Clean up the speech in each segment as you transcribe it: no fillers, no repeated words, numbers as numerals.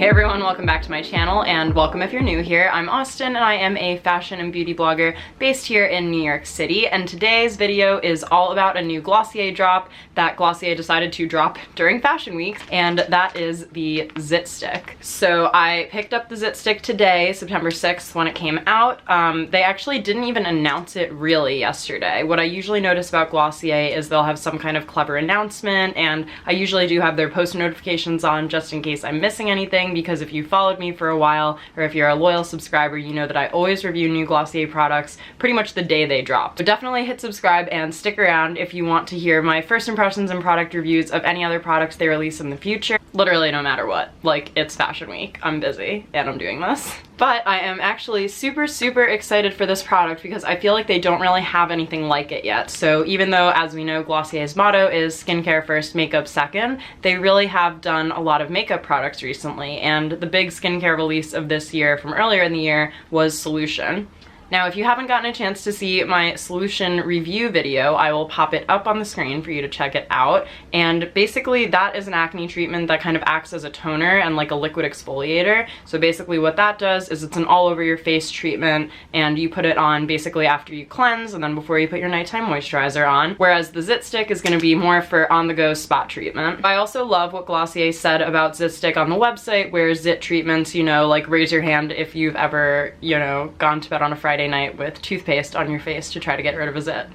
Hey everyone, welcome back to my channel, and welcome if you're new here. I'm Austin and I am a fashion and beauty blogger based here in New York City, and today's video is all about a new Glossier drop that Glossier decided to drop during Fashion Week, and that is the Zit Stick. So I picked up the Zit Stick today, September 6th, when it came out. They actually didn't even announce it really yesterday. What I usually notice about Glossier is they'll have some kind of clever announcement, and I usually do have their post notifications on just in case I'm missing anything, because if you followed me for a while or if you're a loyal subscriber, you know that I always review new Glossier products pretty much the day they drop. So definitely hit subscribe and stick around if you want to hear my first impressions and product reviews of any other products they release in the future. Literally no matter what. Like, it's Fashion Week, I'm busy, and I'm doing this. But I am actually super excited for this product because I feel like they don't really have anything like it yet. So even though, as we know, Glossier's motto is skincare first, makeup second, they really have done a lot of makeup products recently, and the big skincare release of this year from earlier in the year was Solution. Now, if you haven't gotten a chance to see my Solution review video, I will pop it up on the screen for you to check it out. And basically that is an acne treatment that kind of acts as a toner and like a liquid exfoliator. So basically what that does is it's an all over your face treatment, and you put it on basically after you cleanse and then before you put your nighttime moisturizer on. Whereas the Zit Stick is going to be more for on the go spot treatment. I also love what Glossier said about Zit Stick on the website, where Zit treatments, you know, like raise your hand if you've ever, you know, gone to bed on a Friday night with toothpaste on your face to try to get rid of a zit.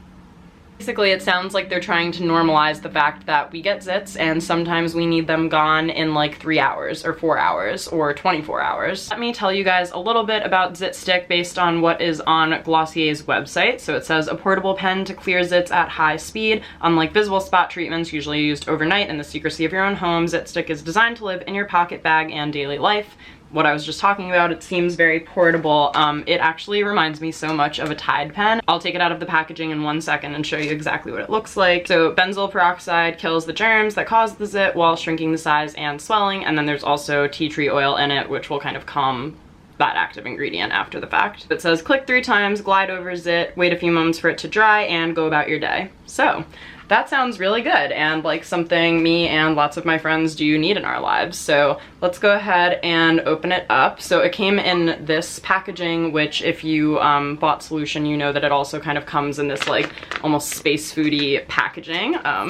Basically, it sounds like they're trying to normalize the fact that we get zits and sometimes we need them gone in like 3 hours or 4 hours or 24 hours. Let me tell you guys a little bit about Zit Stick based on what is on Glossier's website. So it says a portable pen to clear zits at high speed. Unlike visible spot treatments usually used overnight in the secrecy of your own home, Zit Stick is designed to live in your pocket, bag, and daily life. What I was just talking about, it seems very portable. It actually reminds me so much of a Tide pen. I'll take it out of the packaging in 1 second and show you exactly what it looks like. So benzoyl peroxide kills the germs that cause the zit while shrinking the size and swelling, and then there's also tea tree oil in it, which will kind of calm that active ingredient after the fact. It says click 3 times, glide over zit, wait a few moments for it to dry, and go about your day. So that sounds really good and like something me and lots of my friends do need in our lives. So let's go ahead and open it up. So it came in this packaging, which if you bought Solution, you know that it also kind of comes in this like almost space foodie packaging. I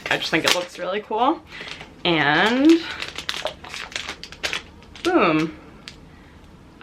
just think it looks really cool. And boom.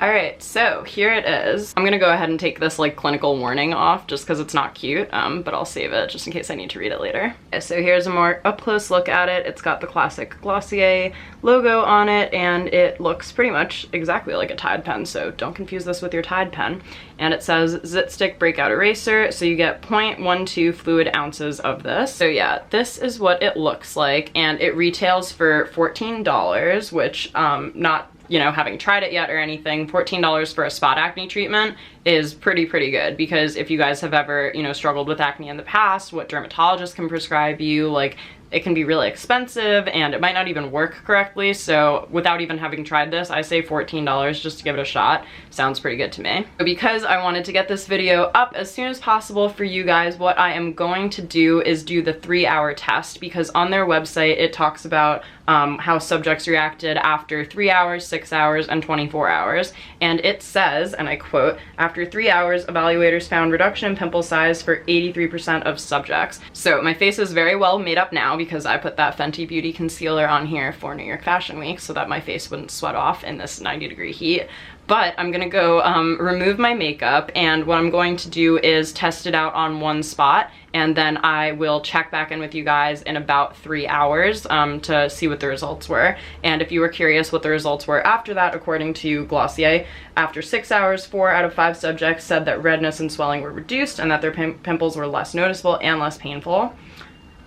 Alright, so here it is. I'm gonna go ahead and take this like clinical warning off just because it's not cute, but I'll save it just in case I need to read it later. Okay, so here's a more up-close look at it. It's got the classic Glossier logo on it, and it looks pretty much exactly like a Tide pen, so don't confuse this with your Tide pen. And it says Zit Stick Breakout Eraser, so you get 0.12 fluid ounces of this. So yeah, this is what it looks like, and it retails for $14, which not, you know, having tried it yet or anything, $14 for a spot acne treatment is pretty good, because if you guys have ever, you know, struggled with acne in the past, what dermatologists can prescribe you, like, it can be really expensive and it might not even work correctly. So without even having tried this, I say $14 just to give it a shot. Sounds pretty good to me. But because I wanted to get this video up as soon as possible for you guys, what I am going to do is do the 3-hour test, because on their website it talks about how subjects reacted after 3 hours, 6 hours, and 24 hours. And it says, and I quote, after 3 hours, evaluators found reduction in pimple size for 83% of subjects. So my face is very well made up now because I put that Fenty Beauty concealer on here for New York Fashion Week so that my face wouldn't sweat off in this 90-degree heat. But I'm gonna go remove my makeup, and what I'm going to do is test it out on one spot, and then I will check back in with you guys in about 3 hours to see what the results were. And if you were curious what the results were after that, according to Glossier, after 6 hours, 4 out of 5 subjects said that redness and swelling were reduced and that their pimples were less noticeable and less painful.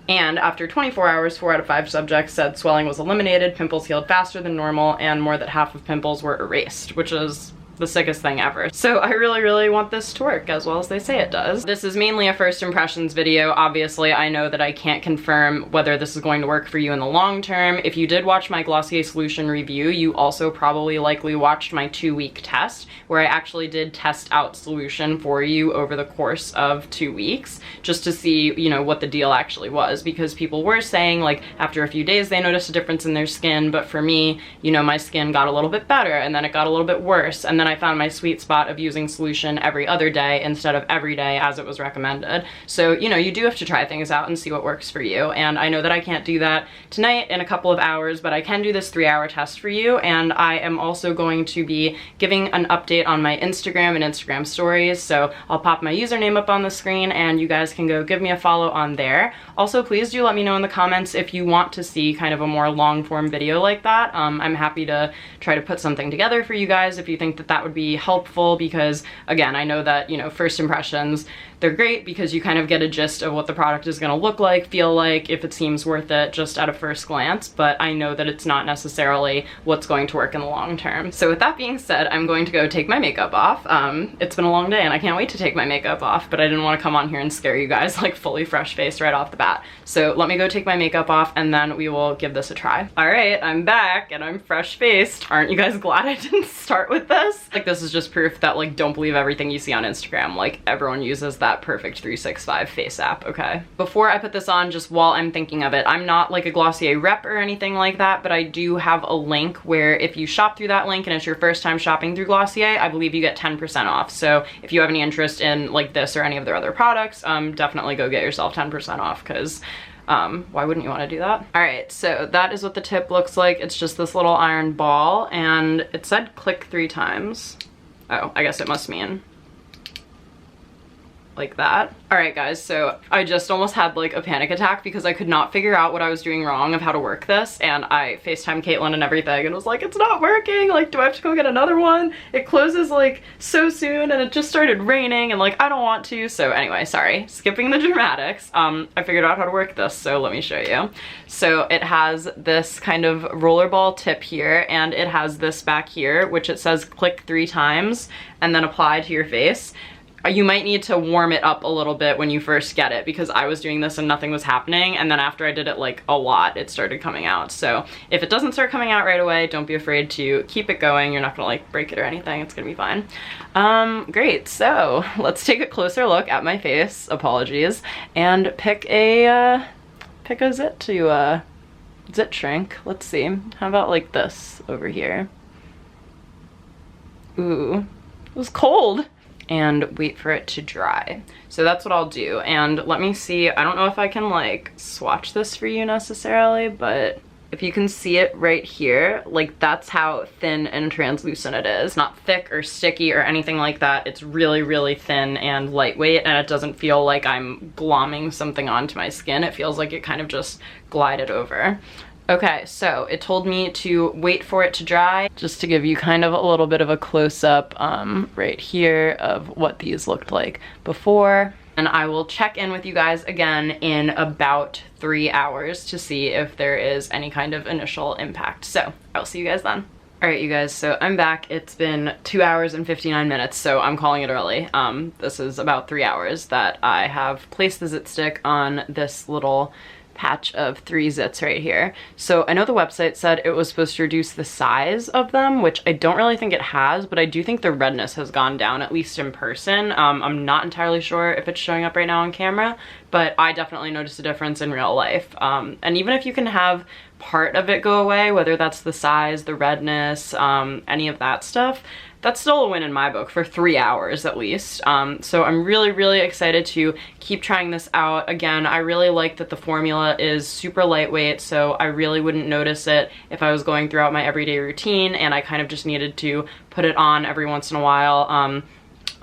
And after 24 hours, 4 out of 5 subjects said swelling was eliminated, pimples healed faster than normal, and more than half of pimples were erased, which is the sickest thing ever. So I really want this to work as well as they say it does. This is mainly a first impressions video. Obviously, I know that I can't confirm whether this is going to work for you in the long term. If you did watch my Glossier solution review, you also probably likely watched my 2-week test where I actually did test out solution for you over the course of 2 weeks just to see, you know, what the deal actually was, because people were saying like after a few days they noticed a difference in their skin, but for me, you know, my skin got a little bit better and then it got a little bit worse, and then I found my sweet spot of using solution every other day instead of every day as it was recommended. So, you know, you do have to try things out and see what works for you, and I know that I can't do that tonight in a couple of hours, but I can do this 3-hour test for you, and I am also going to be giving an update on my Instagram and Instagram stories, so I'll pop my username up on the screen and you guys can go give me a follow on there. Also, please do let me know in the comments if you want to see kind of a more long form video like that. I'm happy to try to put something together for you guys if you think that that would be helpful, because again, I know that, you know, first impressions, they're great because you kind of get a gist of what the product is going to look like, feel like, if it seems worth it just at a first glance, but I know that it's not necessarily what's going to work in the long term. So with that being said, I'm going to go take my makeup off. It's been a long day and I can't wait to take my makeup off, but I didn't want to come on here and scare you guys like fully fresh faced right off the bat. So let me go take my makeup off and then we will give this a try. All right, I'm back and I'm fresh faced. Aren't you guys glad I didn't start with this? Like, this is just proof that, like, don't believe everything you see on Instagram. Like, everyone uses that perfect 365 face app, okay? Before I put this on, just while I'm thinking of it, I'm not like a Glossier rep or anything like that, but I do have a link where if you shop through that link and it's your first time shopping through Glossier, I believe you get 10% off. So if you have any interest in like this or any of their other products, definitely go get yourself 10% off, because why wouldn't you want to do that? All right, so that is what the tip looks like. It's just this little iron ball, and it said click 3 times. Oh, I guess it must mean like that. All right guys, so I just almost had like a panic attack because I could not figure out what I was doing wrong of how to work this, and I FaceTimed Caitlin and everything and was like, it's not working, like, do I have to go get another one? It closes like so soon and it just started raining and like I don't want to. So anyway, sorry, skipping the dramatics. I figured out how to work this, so let me show you. So it has this kind of rollerball tip here, and it has this back here which it says click 3 times and then apply to your face. You might need to warm it up a little bit when you first get it, because I was doing this and nothing was happening, and then after I did it like a lot, it started coming out. So if it doesn't start coming out right away, don't be afraid to keep it going. You're not gonna like break it or anything. It's gonna be fine. Great, so let's take a closer look at my face, apologies, and pick a zit to zit shrink. Let's see, how about like this over here? Ooh, it was cold. And wait for it to dry. So that's what I'll do. And let me see, I don't know if I can like swatch this for you necessarily, but if you can see it right here, like that's how thin and translucent it is. Not thick or sticky or anything like that. It's really thin and lightweight, and it doesn't feel like I'm glomming something onto my skin. It feels like it kind of just glided over. Okay, so it told me to wait for it to dry, just to give you kind of a little bit of a close-up right here of what these looked like before. And I will check in with you guys again in about 3 hours to see if there is any kind of initial impact. So I'll see you guys then. All right, you guys, so I'm back. It's been 2 hours and 59 minutes, so I'm calling it early. This is about 3 hours that I have placed the Zit Stick on this little patch of 3 zits right here. So I know the website said it was supposed to reduce the size of them, which I don't really think it has, but I do think the redness has gone down, at least in person. I'm not entirely sure if it's showing up right now on camera, but I definitely noticed a difference in real life. And even if you can have part of it go away, whether that's the size, the redness, any of that stuff, that's still a win in my book for 3 hours at least. So I'm really excited to keep trying this out. Again, I really like that the formula is super lightweight, so I really wouldn't notice it if I was going throughout my everyday routine and I kind of just needed to put it on every once in a while.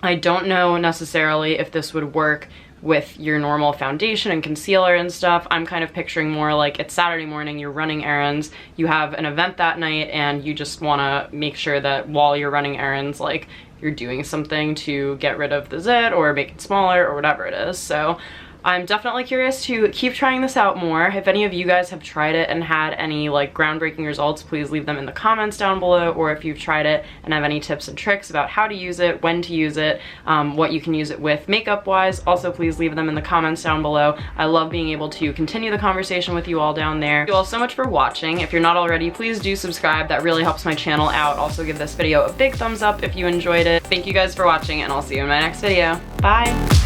I don't know necessarily if this would work with your normal foundation and concealer and stuff. I'm kind of picturing more like it's Saturday morning, you're running errands, you have an event that night, and you just want to make sure that while you're running errands, like, you're doing something to get rid of the zit or make it smaller or whatever it is. So I'm definitely curious to keep trying this out more. If any of you guys have tried it and had any like groundbreaking results, please leave them in the comments down below, or if you've tried it and have any tips and tricks about how to use it, when to use it, what you can use it with makeup wise, also please leave them in the comments down below. I love being able to continue the conversation with you all down there. Thank you all so much for watching. If you're not already, please do subscribe. That really helps my channel out. Also give this video a big thumbs up if you enjoyed it. Thank you guys for watching, and I'll see you in my next video. Bye!